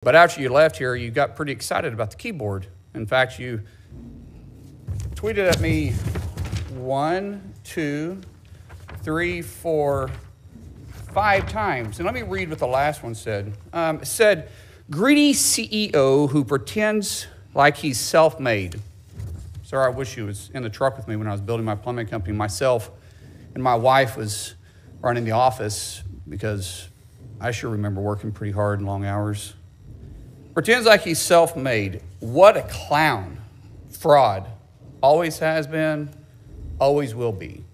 But after you left here, you got pretty excited about the keyboard. In fact, you tweeted at me 1, 2, 3, 4, 5 times. And let me read what the last one said. It said, greedy CEO who pretends like he's self-made. Sir, I wish you was in the truck with me when I was building my plumbing company. Myself and my wife was running the office because I sure remember working pretty hard and long hours. Pretends like he's self-made. What a clown. Fraud. Always has been, always will be.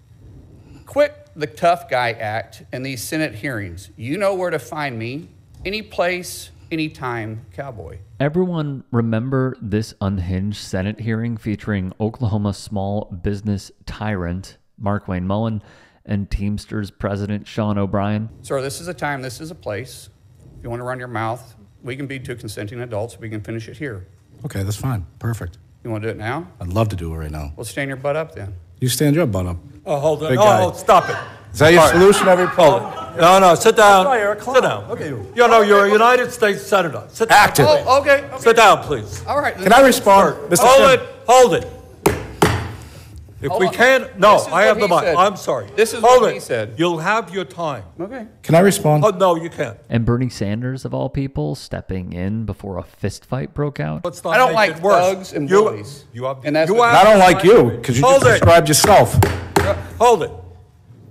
Quit the tough guy act in these Senate hearings. You know where to find me. Any place, anytime, cowboy. Everyone remember this unhinged Senate hearing featuring Oklahoma small business tyrant Markwayne Mullin and Teamsters President Sean O'Brien? Sir, this is a time, this is a place. If you want to run your mouth, we can be two consenting adults. We can finish it here. Okay, that's fine. Perfect. You want to do it now? I'd love to do it right now. Well, stand your butt up then. You stand your butt up. Oh, hold on. Big Oh, guy. stop it. Is that your solution every problem? No, sit down. Oh, you're a clown. Sit down. Look at you. You're a United States Senator. Sit down. Active. Oh, okay. Sit down, please. All right. Can I respond? Mr. Chairman? Hold it. If Hold we on. can't, no, This is I have what the he mic. said. I'm sorry. This is hold what it. he said. You'll have your time. Okay. Can I respond? Oh, no, you can't. And Bernie Sanders, of all people, stepping in before a fist fight broke out? Let's not I don't make like it worse. thugs and bullies. And that's what- I don't like you because you Hold just it. described yourself. Hold it.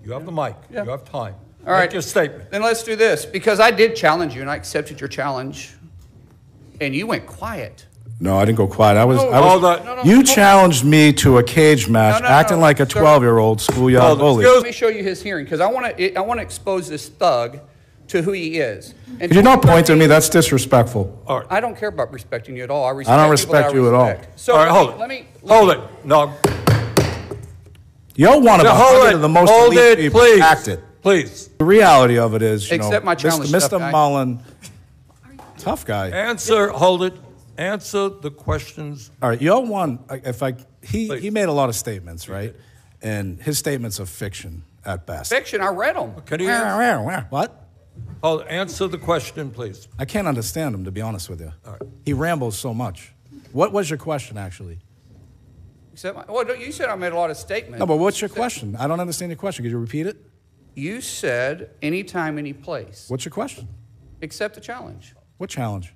You have the mic. Yeah. You have time. All right. Make your statement. Then let's do this, because I did challenge you, and I accepted your challenge, and you went quiet. No, I didn't go quiet. I was. Hold on. No, You challenged me to a cage match, No, acting like a sir. 12-year-old schoolyard Hold it. bully. Excuse- Let me show you his hearing, because I want to expose this thug to who he is. And Could you not point at me? That's disrespectful. All right. I don't care about respecting you at all. I don't respect people respect that I you at all. respect. So All right, hold it. let me Hold it. No. You're one of Hold it. the most Hold elite it, people please. acted. Please. The reality of it is, you Accept know, my challenge, Mr. tough guy. Mullen, tough guy. Answer. Hold it. Answer the questions. All right, you're one. He Please. made a lot of statements, right? And his statements are fiction at best. fiction. I read them. Can you answer? What? Answer the question, please. I can't understand him, to be honest with you. All right. He rambles so much. What was your question, actually? Well, you said I made a lot of statements. No, but what's your question? I don't understand your question. Could you repeat it? You said anytime, any place. What's your question? Accept the challenge. What challenge?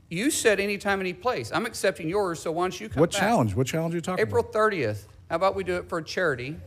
You said anytime, any place. I'm accepting yours, so why don't you come What back? challenge? What challenge are you talking April about? 30th. How about we do it for a charity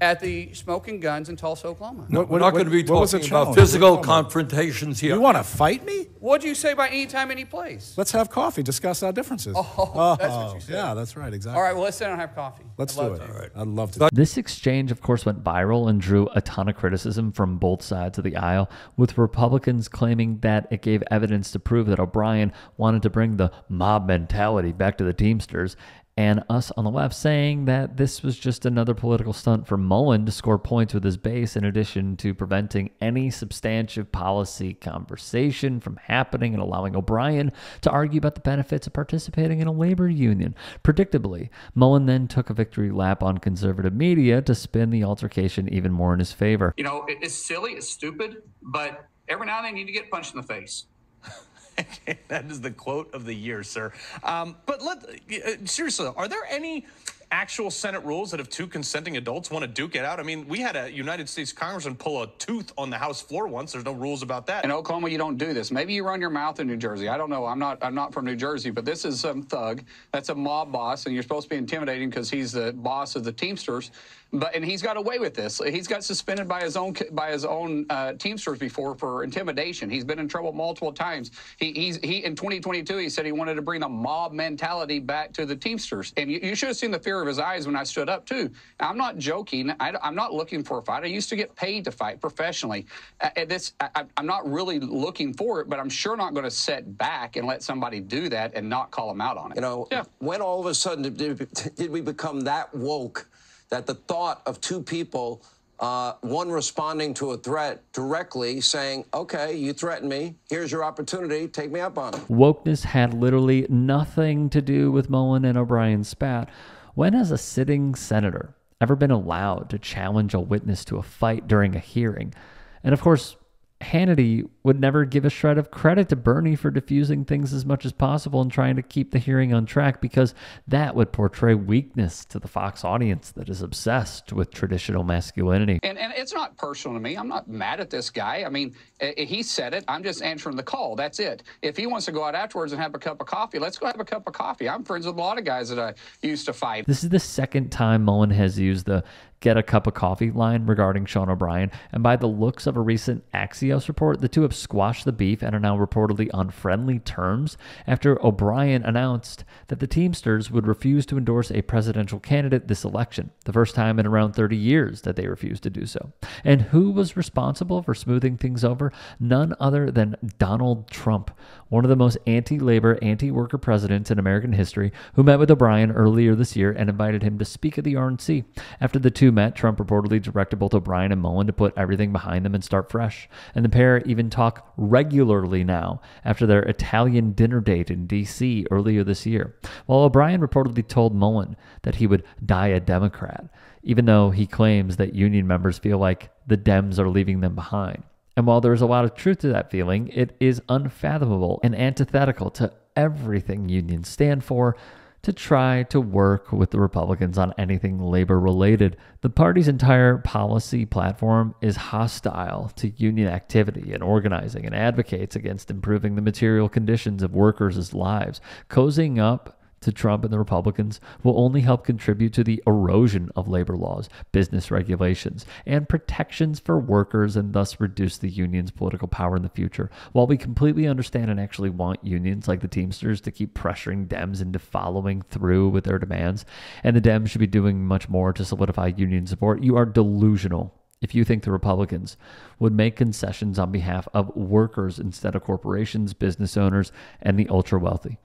at the Smoking Guns in Tulsa, Oklahoma? No, we're not going to be what was the talking about challenge? physical What are you talking about? confrontations here. You want to fight me? What'd you say by anytime, any place? Let's have coffee, discuss our differences. Oh, that's what you said. Yeah, that's right, exactly. All right, well, let's sit down and have coffee. Let's I'd do love it. to. All right. I'd love to. This exchange, of course, went viral and drew a ton of criticism from both sides of the aisle, with Republicans claiming that it gave evidence to prove that O'Brien wanted to bring the mob mentality back to the Teamsters, and us on the left saying that this was just another political stunt for Mullin to score points with his base, in addition to preventing any substantive policy conversation from happening and allowing O'Brien to argue about the benefits of participating in a labor union. Predictably, Mullin then took a victory lap on conservative media to spin the altercation even more in his favor. You know, it's silly, it's stupid, but every now and then you need to get punched in the face. That is the quote of the year, sir. But seriously, are there any actual Senate rules that if two consenting adults want to duke it out? I mean, we had a United States congressman pull a tooth on the House floor once. There's no rules about that. In Oklahoma, you don't do this. Maybe you run your mouth in New Jersey. I don't know. I'm not from New Jersey, but this is some thug. That's a mob boss, and you're supposed to be intimidating because he's the boss of the Teamsters. And he's got away with this. He's got suspended by his own Teamsters before for intimidation. He's been in trouble multiple times. He in 2022 he said he wanted to bring the mob mentality back to the Teamsters. And you should have seen the fear of his eyes when I stood up too. I'm not joking. I'm not looking for a fight. I used to get paid to fight professionally. I'm not really looking for it, but I'm sure not going to sit back and let somebody do that and not call him out on it. You know, when all of a sudden did we become that woke that the thought of two people, one responding to a threat directly saying, okay, you threatened me, here's your opportunity, take me up on it. Wokeness had literally nothing to do with Mullin and O'Brien's spat. When has a sitting senator ever been allowed to challenge a witness to a fight during a hearing? And of course, Hannity would never give a shred of credit to Bernie for diffusing things as much as possible and trying to keep the hearing on track, because that would portray weakness to the Fox audience that is obsessed with traditional masculinity. And it's not personal to me. I'm not mad at this guy. I mean, he said it. I'm just answering the call. That's it. If he wants to go out afterwards and have a cup of coffee, let's go have a cup of coffee. I'm friends with a lot of guys that I used to fight. This is the second time Mullin has used the "get a cup of coffee" line regarding Sean O'Brien, and by the looks of a recent Axios report, the two have squashed the beef and are now reportedly on friendly terms after O'Brien announced that the Teamsters would refuse to endorse a presidential candidate this election, the first time in around 30 years that they refused to do so. And who was responsible for smoothing things over? None other than Donald Trump, one of the most anti-labor, anti-worker presidents in American history, who met with O'Brien earlier this year and invited him to speak at the RNC. After the two met, Trump reportedly directed both O'Brien and Mullin to put everything behind them and start fresh. And the pair even talk regularly now after their Italian dinner date in D.C. earlier this year, while O'Brien reportedly told Mullin that he would die a Democrat, even though he claims that union members feel like the Dems are leaving them behind. And while there is a lot of truth to that feeling, it is unfathomable and antithetical to everything unions stand for to try to work with the Republicans on anything labor-related. The party's entire policy platform is hostile to union activity and organizing and advocates against improving the material conditions of workers' lives. Cozying up to Trump and the Republicans will only help contribute to the erosion of labor laws, business regulations, and protections for workers, and thus reduce the union's political power in the future. While we completely understand and actually want unions like the Teamsters to keep pressuring Dems into following through with their demands, and the Dems should be doing much more to solidify union support, you are delusional if you think the Republicans would make concessions on behalf of workers instead of corporations, business owners, and the ultra-wealthy.